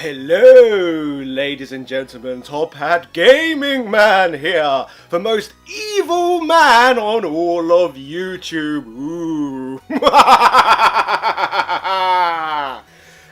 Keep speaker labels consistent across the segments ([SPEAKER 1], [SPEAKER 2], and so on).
[SPEAKER 1] Hello, ladies and gentlemen, Top Hat Gaming Man here, the most evil man on all of YouTube. Ooh.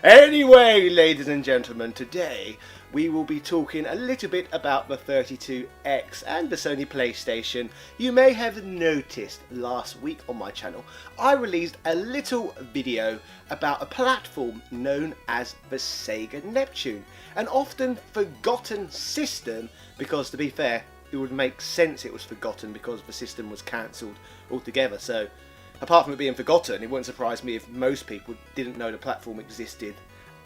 [SPEAKER 1] Anyway, ladies and gentlemen, today we will be talking a little bit about the 32X and the Sony PlayStation. You may have noticed last week on my channel, I released a little video about a platform known as the Sega Neptune, an often forgotten system because, to be fair, it would make sense it was forgotten because the system was cancelled altogether. So apart from it being forgotten, it wouldn't surprise me if most people didn't know the platform existed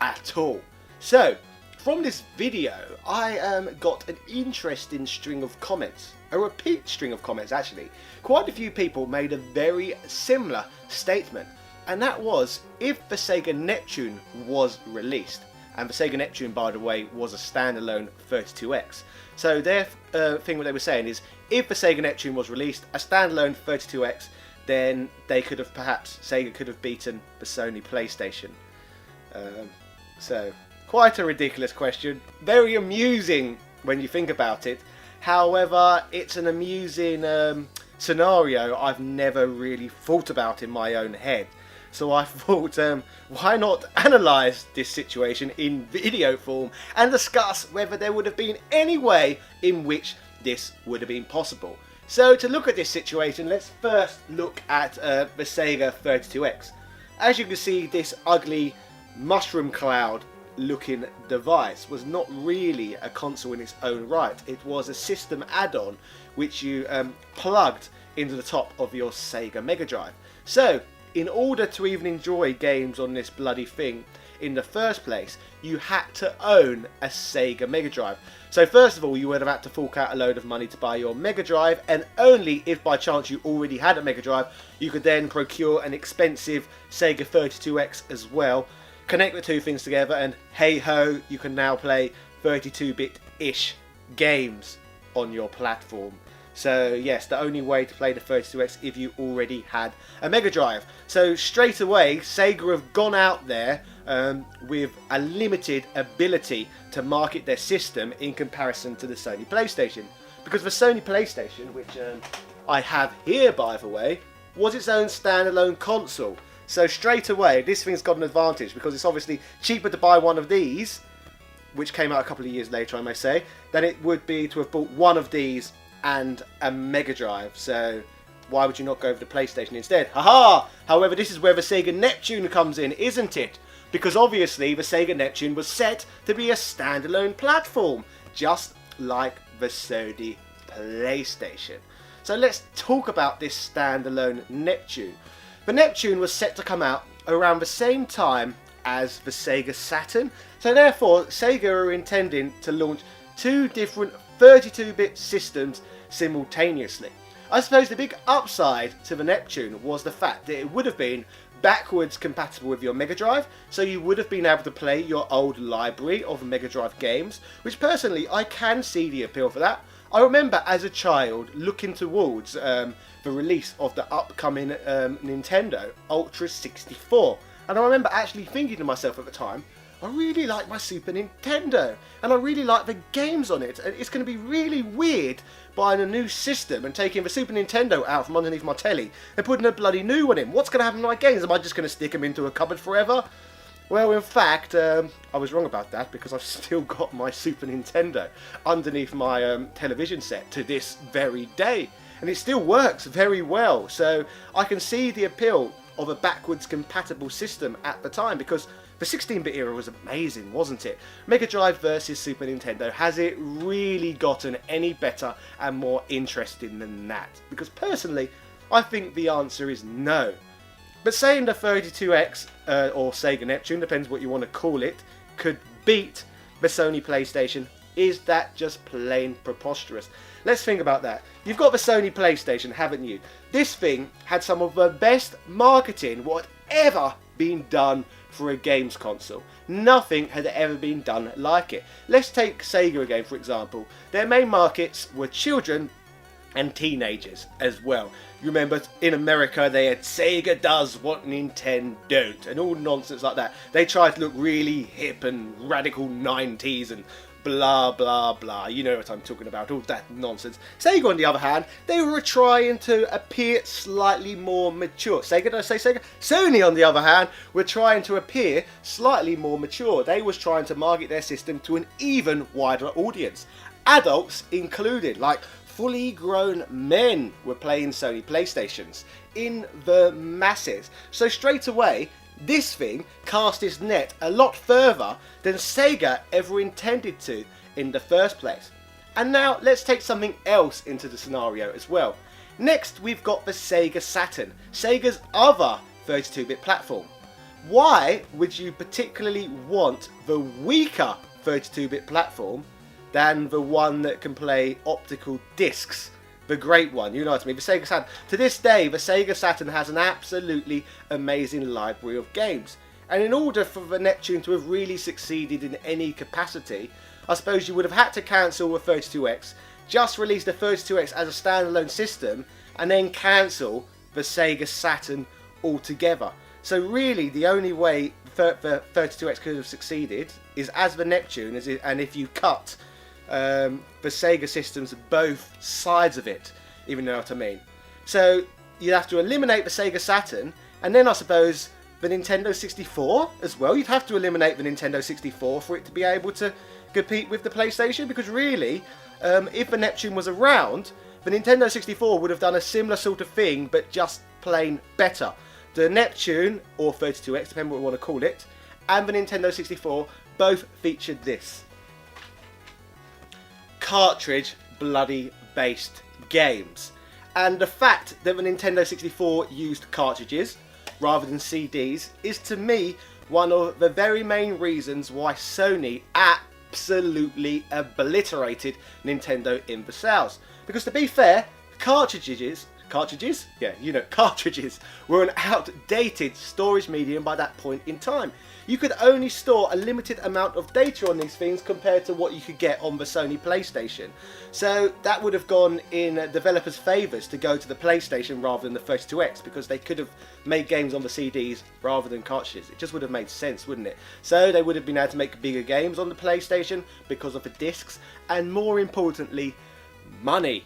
[SPEAKER 1] at all. So from this video, I got an interesting string of comments, a repeat string of comments actually. Quite a few people made a very similar statement, and that was if the Sega Neptune was released. And the Sega Neptune, by the way, was a standalone 32X. So their thing what they were saying is, if the Sega Neptune was released, a standalone 32X, then they could have Sega could have beaten the Sony PlayStation. So quite a ridiculous question, very amusing when you think about it. However, it's an amusing scenario I've never really thought about in my own head. So I thought, why not analyse this situation in video form and discuss whether there would have been any way in which this would have been possible. So to look at this situation, let's first look at the Sega 32X. As you can see, this ugly mushroom cloud looking device was not really a console in its own right. It was a system add-on which you plugged into the top of your Sega Mega Drive. So in order to even enjoy games on this bloody thing in the first place, you had to own a Sega Mega Drive. So first of all, you would have had to fork out a load of money to buy your Mega Drive, and only if by chance you already had a Mega Drive, you could then procure an expensive Sega 32X as well. Connect the two things together and hey ho, you can now play 32-bit-ish games on your platform. So yes, the only way to play the 32X if you already had a Mega Drive. So straight away, Sega have gone out there with a limited ability to market their system in comparison to the Sony PlayStation. Because the Sony PlayStation, which I have here by the way, was its own standalone console. So straight away, this thing's got an advantage because it's obviously cheaper to buy one of these, which came out a couple of years later I may say, than it would be to have bought one of these and a Mega Drive. So why would you not go for the PlayStation instead? Haha! However, this is where the Sega Neptune comes in, isn't it? Because obviously the Sega Neptune was set to be a standalone platform, just like the Sony PlayStation. So let's talk about this standalone Neptune. The Neptune was set to come out around the same time as the Sega Saturn, so therefore Sega are intending to launch two different 32-bit systems simultaneously. I suppose the big upside to the Neptune was the fact that it would have been backwards compatible with your Mega Drive, so you would have been able to play your old library of Mega Drive games, which personally I can see the appeal for that. I remember as a child looking towards the release of the upcoming Nintendo Ultra 64, and I remember actually thinking to myself at the time, I really like my Super Nintendo, and I really like the games on it, and it's going to be really weird buying a new system and taking the Super Nintendo out from underneath my telly and putting a bloody new one in. What's going to happen to my games? Am I just going to stick them into a cupboard forever? Well, in fact, I was wrong about that because I've still got my Super Nintendo underneath my television set to this very day, and it still works very well, so I can see the appeal of a backwards compatible system at the time, because the 16-bit era was amazing, wasn't it? Mega Drive versus Super Nintendo, has it really gotten any better and more interesting than that? Because personally, I think the answer is no. But saying the 32X, or Sega Neptune, depends what you want to call it, could beat the Sony PlayStation, is that just plain preposterous? Let's think about that. You've got the Sony PlayStation, haven't you? This thing had some of the best marketing what ever been done for a games console. Nothing had ever been done like it. Let's take Sega again, for example. Their main markets were children and teenagers as well. You remember in America they had Sega does what Nintendo don't and all nonsense like that. They tried to look really hip and radical 90s and blah blah blah, you know what I'm talking about, all that nonsense. Sega on the other hand, they were trying to appear slightly more mature. Sega, did I say Sega? Sony on the other hand were trying to appear slightly more mature. They was trying to market their system to an even wider audience, adults included, like fully grown men were playing Sony PlayStations in the masses. So straight away, this thing cast its net a lot further than Sega ever intended to in the first place. And now let's take something else into the scenario as well. Next we've got the Sega Saturn, Sega's other 32-bit platform. Why would you particularly want the weaker 32-bit platform than the one that can play optical discs? The great one, you know what I mean, the Sega Saturn. To this day, the Sega Saturn has an absolutely amazing library of games. And in order for the Neptune to have really succeeded in any capacity, I suppose you would have had to cancel the 32X, just release the 32X as a standalone system, and then cancel the Sega Saturn altogether. So really, the only way the 32X could have succeeded is as the Neptune, and if you cut the Sega systems both sides of it, even know what I mean. So you'd have to eliminate the Sega Saturn, and then I suppose the Nintendo 64 as well. You'd have to eliminate the Nintendo 64 for it to be able to compete with the PlayStation, because really, if the Neptune was around, the Nintendo 64 would have done a similar sort of thing, but just plain better. The Neptune, or 32X, depending what we want to call it, and the Nintendo 64 both featured this: cartridge bloody based games. And the fact that the Nintendo 64 used cartridges rather than CDs is, to me, one of the very main reasons why Sony absolutely obliterated Nintendo in the sales. Because to be fair, cartridges, yeah, you know, cartridges were an outdated storage medium by that point in time. You could only store a limited amount of data on these things compared to what you could get on the Sony PlayStation. So that would have gone in developers' favours to go to the PlayStation rather than the 32X, because they could have made games on the CDs rather than cartridges. It just would have made sense, wouldn't it? So they would have been able to make bigger games on the PlayStation because of the discs, and more importantly, money.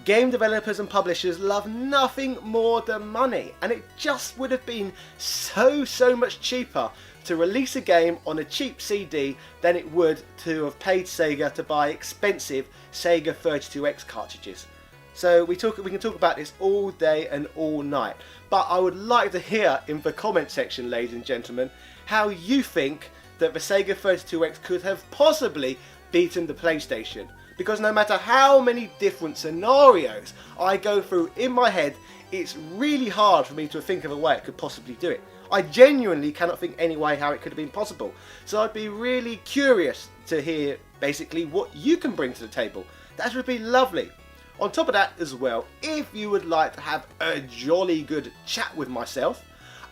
[SPEAKER 1] Game developers and publishers love nothing more than money, and it just would have been so much cheaper to release a game on a cheap CD than it would to have paid Sega to buy expensive Sega 32X cartridges. So we can talk about this all day and all night, but I would like to hear in the comment section, ladies and gentlemen, how you think that the Sega 32X could have possibly beaten the PlayStation. Because no matter how many different scenarios I go through in my head, it's really hard for me to think of a way it could possibly do it. I genuinely cannot think any way how it could have been possible. So I'd be really curious to hear basically what you can bring to the table. That would be lovely. On top of that as well, if you would like to have a jolly good chat with myself,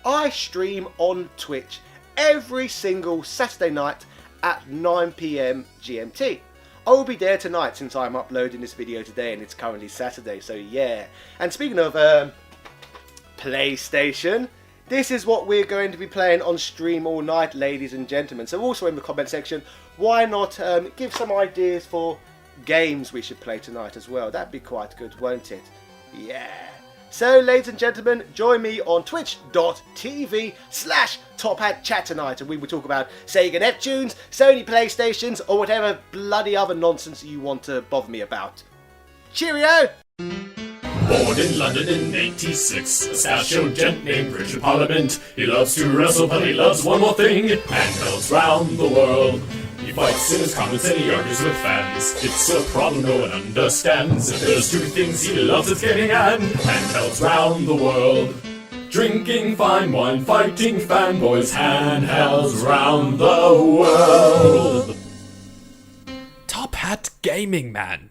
[SPEAKER 1] I stream on Twitch every single Saturday night at 9 PM GMT. I will be there tonight since I'm uploading this video today and it's currently Saturday, so yeah. And speaking of PlayStation, this is what we're going to be playing on stream all night, ladies and gentlemen. So also in the comment section, why not give some ideas for games we should play tonight as well? That'd be quite good, won't it? Yeah. So, ladies and gentlemen, join me on twitch.tv/TopHatChat tonight, and we will talk about Sega Neptunes, Sony PlayStations, or whatever bloody other nonsense you want to bother me about. Cheerio!
[SPEAKER 2] Born in London in '86, a mustachio gent named Richard Parliament. He loves to wrestle, but he loves one more thing: handhelds round the world. He fights in his comments and he argues with fans. It's a problem no one understands. If there's two things he loves, it's getting at handhelds round the world. Drinking fine wine, fighting fanboys, handhelds round the world.
[SPEAKER 3] Top Hat Gaming Man.